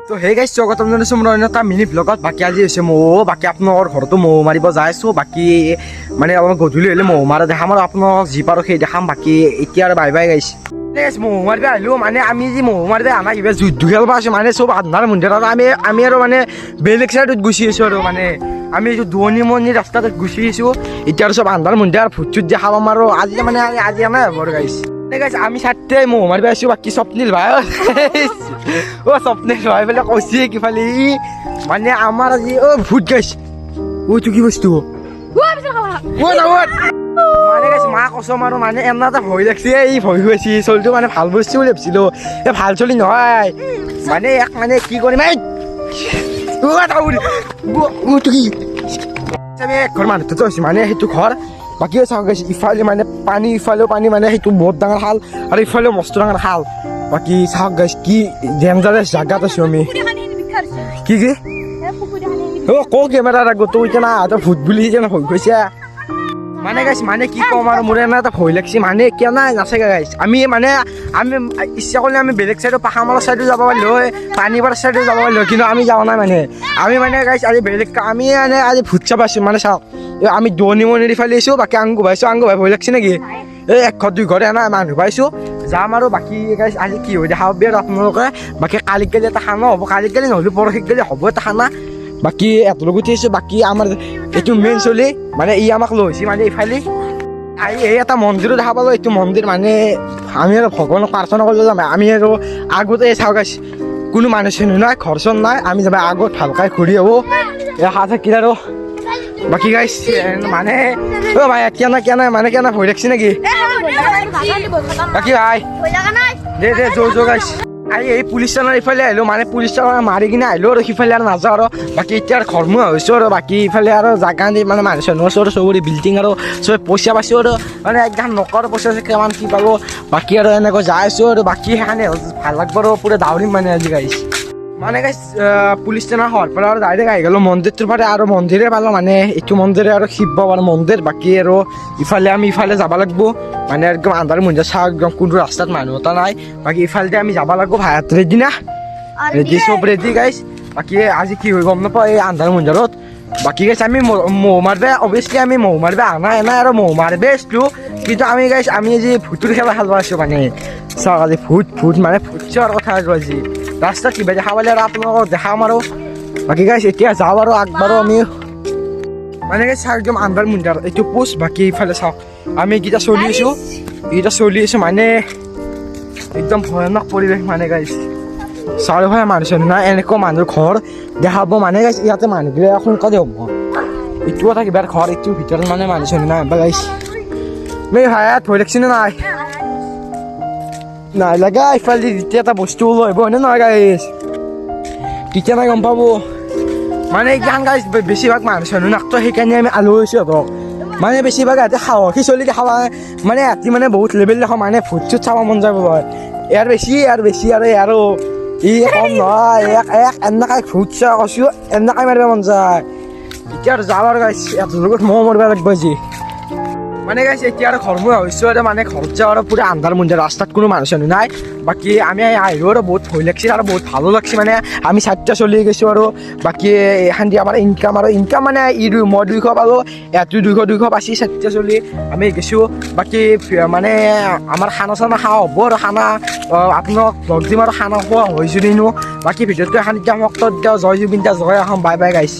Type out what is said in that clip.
তো সেই গাইছ স্বাগতম জনাইছোঁ মোৰ অন্য এটা মিনি ব্লগত। বাকী আজি হৈছে বাকী আপোনালোকৰ ঘৰতো মৌ মাৰিব যাই আছোঁ। বাকী মানে অলপ গধূলি হ'লে মৌ মাৰা দেখাম আৰু আপোনালোকক যি পাৰোঁ সেই দেখাম। বাকী এতিয়া আৰু বাই বাই গাইছ। মৌ মাৰিব আহিলোঁ মানে আমি যি মৌ মাৰিব আনা কিবা যুদ্ধ খেলিব আছোঁ মানে চব আন্ধাৰ মুন্ধাৰ আৰু আমি আৰু মানে বেলেগ চাইডত গুচি আছোঁ আৰু মানে আমি এইটো দুৱনি ৰাস্তাত গুচি আহিছোঁ। এতিয়া আৰু চব আন্ধাৰ মুন্ধাৰ ভূত চুত দেখা পাম আৰু আজি মানে আজি আমাৰ ঘৰ গাইছ। আমি চাৰটে মৌ মাৰিব আছোঁ। বাকী স্বপ্নিল ভাই স্বপ্নিল ভাই বোলে কৈছে কিফালে মানে আমাৰ আজি ভূত গাইছ। এইটো কি বস্তু মানে গাইছ মা কচম আৰু মানে এনে এটা ভয় লাগছে। এই ভয় খুৱাইছে চলিটো মানে ভাল বস্তু বুলি ভাবিছিলোঁ। এই ভাল চলি নহয় মানে এক মানে কি কৰিম কি আমি এক ঘৰ মানুহটো হৈছোঁ মানে সেইটো ঘৰ। বাকী চাওক গাইছ ইফালে মানে পানী ইফালেও পানী মানে সেইটো বহুত ডাঙৰ খাল আৰু ইফালেও মস্ত ডাঙৰ খাল। বাকী চাওক গাইছ কি ডেঞ্জাৰাছ জাগাত আছোঁ আমি। কি ক কেমেৰাৰ আগতো এতিয়া না তই ভূত বুলি এতিয়া ভয় কৈছে মানে গাইছ মানে কি ক'ম আৰু মোৰ এনে এটা ভয় লাগছে মানে কেনে নাচাগে গাইছ। আমি ইচ্ছা কৰিলে আমি বেলেগ চাইডৰ পাহামাৰৰ চাইডো যাব পাৰিলোঁ হয়, পানীপাৰা চাইডো যাব পাৰিলোঁ হয়, কিন্তু আমি যোৱা নাই মানে আমি মানে গাইছ আজি বেলেগ আমি মানে আজি ভূত চাব আছোঁ। মানে চাওক আমি দুৱনি মন্দিৰ ফালে আছোঁ। বাকী আংগু ভাই ভয় লাগছে নেকি? এই এক ঘৰ দুই ঘৰ এনে মানুহ পাইছোঁ যাম আৰু বাকী গাইছ আজি কি হয় দেখা পাবি আৰু আপোনালোকে। বাকী কালি গেলি এটা খানা হ'ব, কালি গেলি নহ'লে পৰহি গেলি হ'ব এটা খানা। বাকী এতলৈকে উঠিছোঁ। বাকী আমাৰ এইটো মেইন চলি মানে ই আমাক লৈ আহিছে মানে ইফালে এই এটা মন্দিৰো দেখা পালোঁ। এইটো মন্দিৰ মানে আমি আৰু ভগৱানক প্ৰাৰ্থনা কৰিব যাম। আমি আৰু আগতে চাওক গাইছ কোনো মানুহ চিনি নাই, ঘৰ চৰ নাই, আমি যাবা আগত ভালকৈ ঘূৰি আহোঁ হাত থাকিলে আৰু। বাকী গাইছ মানে ভাই কেনে মানে কেনে ভয় লাগছে নেকি? বাকী ভাই দে যৌ গাইছ এই পুলিচ থানাৰ ইফালে আহিলোঁ মানে পুলিচ থানা মাৰি কিনে আহিলোঁ আৰু সিফালে আৰু নাযাওঁ আৰু। বাকী এতিয়া আৰু ঘৰমুৱা হৈছোঁ আৰু বাকী ইফালে আৰু জাগা দি মানে মানুহ চানুহ আছোঁ আৰু চবৰে বিল্ডিং আৰু চব পইচা পাইছোঁ আৰু মানে একদম নকৰ পইচা কিমান কি পালোঁ। বাকী আৰু এনেকৈ যাই আছোঁ আৰু বাকী সেইকাৰণে ভাল লাগব আৰু পুৰা দাউৰিম মানে আজি গাইছ। মানে গাইছ পুলিচ থানা হোৱাৰ পৰা আৰু ডাইৰেক্ট আহি গ'লোঁ মন্দিৰটোৰ পৰা আৰু মন্দিৰে পালোঁ মানে এইটো মন্দিৰে আৰু শিৱ বাবাৰ মন্দিৰ। বাকী আৰু ইফালে আমি ইফালে যাব লাগিব মানে একদম আন্ধাৰ মুন্ধাৰ চাওক একদম কোনো ৰাস্তাত মানুহ এটা নাই। বাকী ইফালে আমি যাব লাগিব ভাইয়াত ৰেডি না ৰেডি চব ৰেডি গাইছ। বাকী আজি কি হয় গম নাপাওঁ এই আন্ধাৰ মুন্ধাৰত। বাকী গাইছ আমি মৌ মাৰিব অভিয়াছলি আমি মৌ মাৰিব অনা এনাই আৰু মৌ মাৰিব আছিলোঁ, কিন্তু আমি গাইছ আমি আজি ভূতৰ খেলা খেলিব আছোঁ মানে চাওক আজি ভূত মানে ভূত চোৱাৰ কথা আৰু আজি ৰাস্তাত কিবা দেখা পালে আৰু আপোনালোকক দেখাম আৰু। বাকী গাইছ এতিয়া যাওঁ আৰু আগবাৰো আমি মানে গাইছ চাওক একদম আন্ধাৰ মুন্ধাৰ এইটো পোষ্ট। বাকী ইফালে চাওক আমি এইকেইটা চলি আছোঁ মানে একদম ভয়ানক পৰিৱেশ মানে গাইছ চাৰিওফালে মানুহ চানুহ নাই এনেকুৱা মানুহৰ ঘৰ দেখা পাব মানে গাইছ ইয়াতে মানুহবিলাক সোনকালে হ'ব। এইটো এটা কিবা ঘৰ এইটোৰ ভিতৰত মানে মানুহ চানুহ নাই গাইছ। মেই ভাইয়াত ভয় লাগছে নে নাই লাগা ইফালে যেতিয়া এটা বস্তু লৈ আহিব হয়নে নহয় গাইছ তেতিয়া নাই গম পাব মানে গান গাইছ বেছিভাগ মানুহ চানুহ নাকতো সেইকাৰণে আমি আলহী সিহঁতক মানে বেছিভাগ ইয়াতে সাহসী চলি দেখা পায় মানে ৰাতি মানে বহুত লেভেল দেখা মানে ভূত চুত চাব মন যায় বোলে ইয়াৰ বেছি আৰু ইয়াৰো ই কম নহয় এনেকৈ ভূত চোৱা কৈছোঁ এনেকৈ মাৰিব মন যায়। এতিয়া আৰু যাওঁ আৰু গাইছ এটাৰ লগত মৌ মাৰিব লাগিব আজি মানে গাইছ। এতিয়া আৰু ঘৰমুৱা হৈছোঁ আৰু মানে ঘৰত যাওঁ আৰু পুৰা আন্ধাৰ মুন্ধাৰ ৰাস্তাত কোনো মানুহ চানুহ নাই। বাকী আমি আহিলোঁ আৰু বহুত ভয় লাগছে আৰু বহুত ভালো লাগছে মানে আমি চাৰিটা চলি গৈছোঁ আৰু বাকী এইখান দি আমাৰ ইনকাম মানে মই 200 পালোঁ ইয়াতো 200 পাইছি চাৰিটা চলি আমি গৈছোঁ। বাকী মানে আমাৰ খানা চানা খোৱা হ'ব আৰু খানা আপোনাক লগ দিম আৰু খানা খোৱা হৈ যদি বাকী ভিডিঅ'টো এখন এতিয়া সমাপ্ত দিওঁ। জয় জুবিন দা জয় অসম বাই বাই গাইছ।